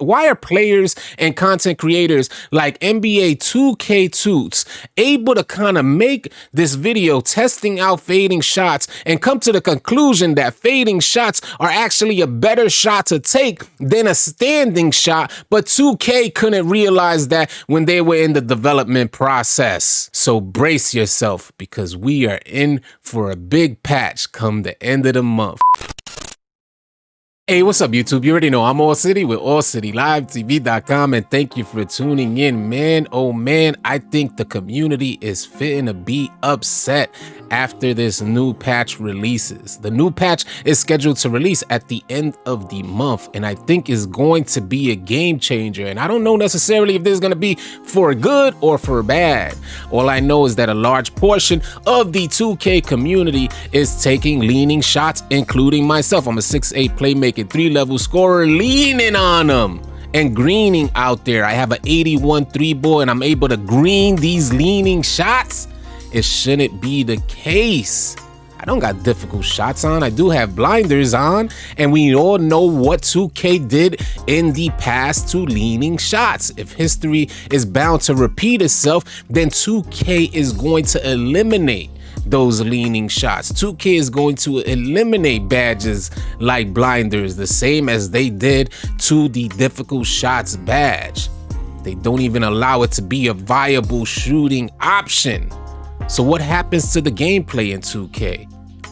Why are players and content creators like NBA 2K Toots able to kind of make this video testing out fading shots and come to the conclusion that fading shots are actually a better shot to take than a standing shot, but 2K couldn't realize that when they were in the development process? So brace yourself, because we are in for a big patch come the end of the month. Hey, what's up, YouTube? You already know I'm AllCity with AllCityLiveTV.com, and thank you for tuning in. Man, oh man, I think the community is fitting to be upset after this new patch releases. The new patch is scheduled to release at the end of the month, and I think is going to be a game changer. And I don't know necessarily if this is going to be for good or for bad. All I know is that a large portion of the 2K community is taking leaning shots, including myself. I'm a 6'8" playmaker, 3-level scorer, leaning on them and greening out there. I have an 81 3-ball and I'm able to green these leaning shots. It shouldn't be the case. I don't got difficult shots on. I do have blinders on, and we all know what 2K did in the past to leaning shots. If history is bound to repeat itself, then 2K is going to eliminate those leaning shots. 2K is going to eliminate badges like blinders, the same as they did to the difficult shots badge. They don't even allow it to be a viable shooting option. So what happens to the gameplay in 2K?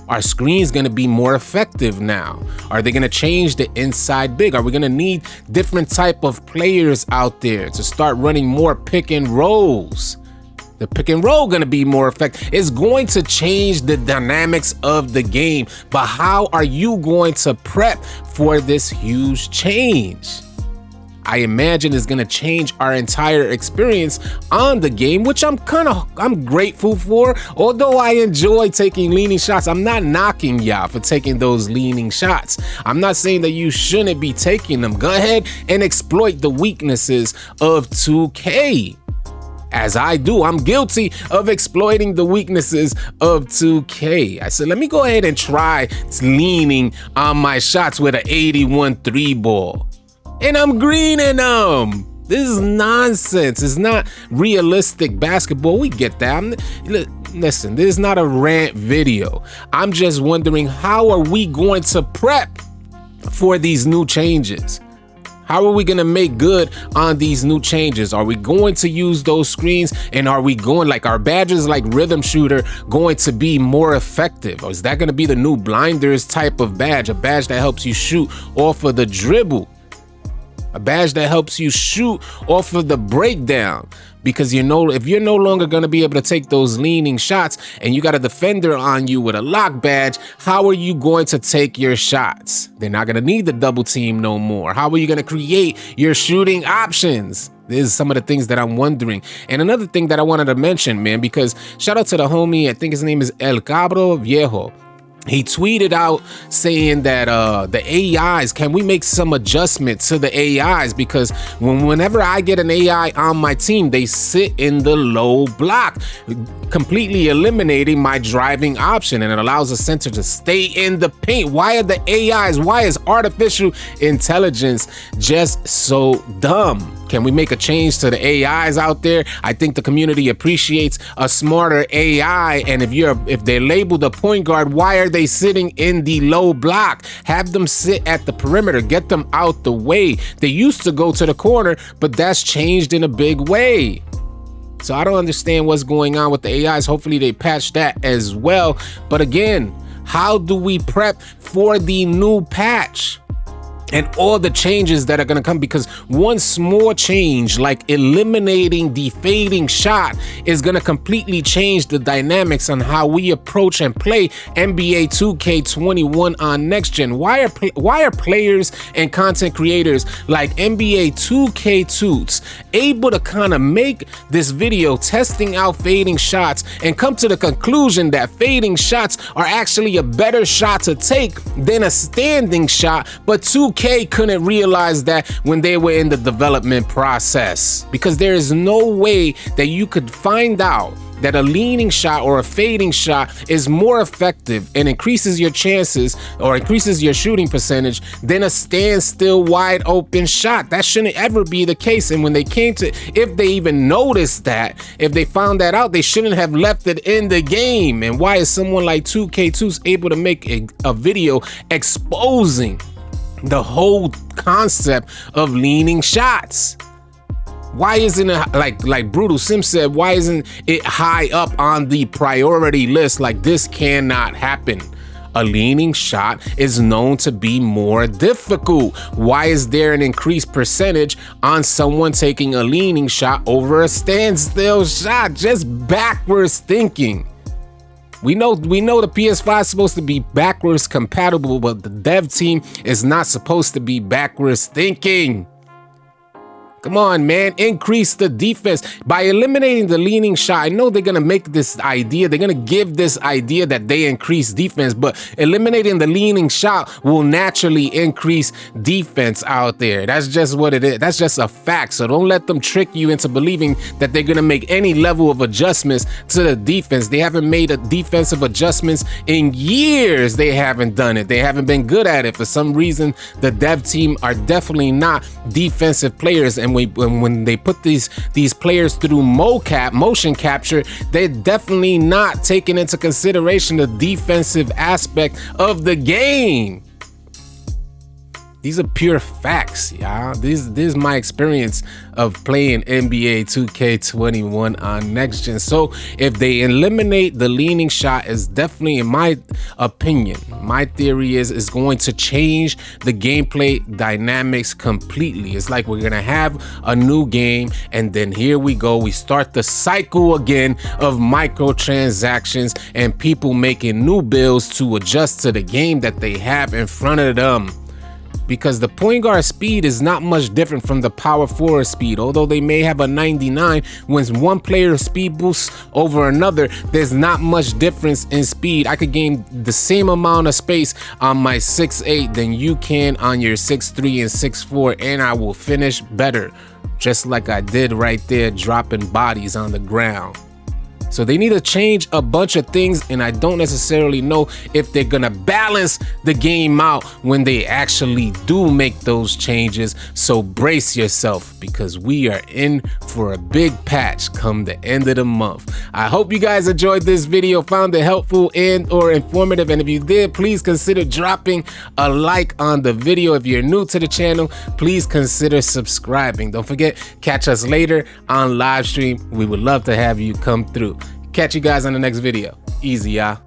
Are screens going to be more effective now? Are they going to change the inside big? Are we going to need different type of players out there to start running more pick and rolls? The pick and roll going to be more effective. It's going to change the dynamics of the game. But how are you going to prep for this huge change? I imagine it's going to change our entire experience on the game, which I'm grateful for. Although I enjoy taking leaning shots, I'm not knocking y'all for taking those leaning shots. I'm not saying that you shouldn't be taking them. Go ahead and exploit the weaknesses of 2K. As I do, I'm guilty of exploiting the weaknesses of 2K. I said, let me go ahead and try leaning on my shots with an 81 3-ball. And I'm greening them. This is nonsense. It's not realistic basketball. We get that. Listen, this is not a rant video. I'm just wondering, how are we going to prep for these new changes? How are we going to make good on these new changes? Are we going to use those screens, and are we going, like, our badges like Rhythm Shooter going to be more effective? Or is that going to be the new blinders type of badge, a badge that helps you shoot off of the dribble? A badge that helps you shoot off of the breakdown, because if you're no longer going to be able to take those leaning shots and you got a defender on you with a lock badge, how are you going to take your shots? They're not going to need the double team no more. How are you going to create your shooting options? This is some of the things that I'm wondering. And another thing that I wanted to mention, man, because shout out to the homie, I think his name is El Cabro Viejo. He tweeted out saying that the AIs, can we make some adjustment to the AIs? Because whenever I get an AI on my team, they sit in the low block, completely eliminating my driving option, and it allows the center to stay in the paint. Why are the AIs, why is artificial intelligence just so dumb? Can we make a change to the AIs out there? I think the community appreciates a smarter AI. And if they're labeled a point guard, why are they sitting in the low block? Have them sit at the perimeter, get them out the way. They used to go to the corner, but that's changed in a big way. So I don't understand what's going on with the AIs. Hopefully they patch that as well. But again, how do we prep for the new patch and all the changes that are going to come? Because one small change, like eliminating the fading shot, is going to completely change the dynamics on how we approach and play NBA 2K21 on next gen. Why are players and content creators like NBA 2K Toots able to kind of make this video testing out fading shots and come to the conclusion that fading shots are actually a better shot to take than a standing shot, but 2K 2K couldn't realize that when they were in the development process, because there is no way that you could find out that a leaning shot or a fading shot is more effective and increases your chances or increases your shooting percentage than a standstill wide open shot. That shouldn't ever be the case. And when they came to, if they even noticed that, if they found that out, they shouldn't have left it in the game. And why is someone like 2K2's able to make a video exposing the whole concept of leaning shots? Why isn't it, like Brutal Sim said, why isn't it high up on the priority list? Like, this cannot happen. A leaning shot is known to be more difficult. Why is there an increased percentage on someone taking a leaning shot over a standstill shot? Just backwards thinking. We know the PS5 is supposed to be backwards compatible, but the dev team is not supposed to be backwards thinking. Come on, man, increase the defense. By eliminating the leaning shot, I know they're going to make this idea, they're going to give this idea that they increase defense, but eliminating the leaning shot will naturally increase defense out there. That's just what it is. That's just a fact. So don't let them trick you into believing that they're going to make any level of adjustments to the defense. They haven't made a defensive adjustments in years. They haven't done it. They haven't been good at it. For some reason, the dev team are definitely not defensive players. And when they put these players through motion capture, they're definitely not taking into consideration the defensive aspect of the game. These are pure facts, y'all. This is my experience of playing NBA 2K21 on next gen. So if they eliminate the leaning shot, is definitely, in my opinion, my theory is going to change the gameplay dynamics completely. It's like we're gonna have a new game, and then here we go. We start the cycle again of microtransactions and people making new builds to adjust to the game that they have in front of them. Because the point guard speed is not much different from the power forward speed. Although they may have a 99, when one player speed boosts over another, there's not much difference in speed. I could gain the same amount of space on my 6'8" than you can on your 6'3" and 6'4", and I will finish better. Just like I did right there, dropping bodies on the ground. So they need to change a bunch of things, and I don't necessarily know if they're gonna balance the game out when they actually do make those changes. So brace yourself, because we are in for a big patch come the end of the month. I hope you guys enjoyed this video, found it helpful and or informative, and if you did, please consider dropping a like on the video. If you're new to the channel, please consider subscribing. Don't forget, catch us later on live stream. We would love to have you come through. Catch you guys on the next video. Easy, y'all.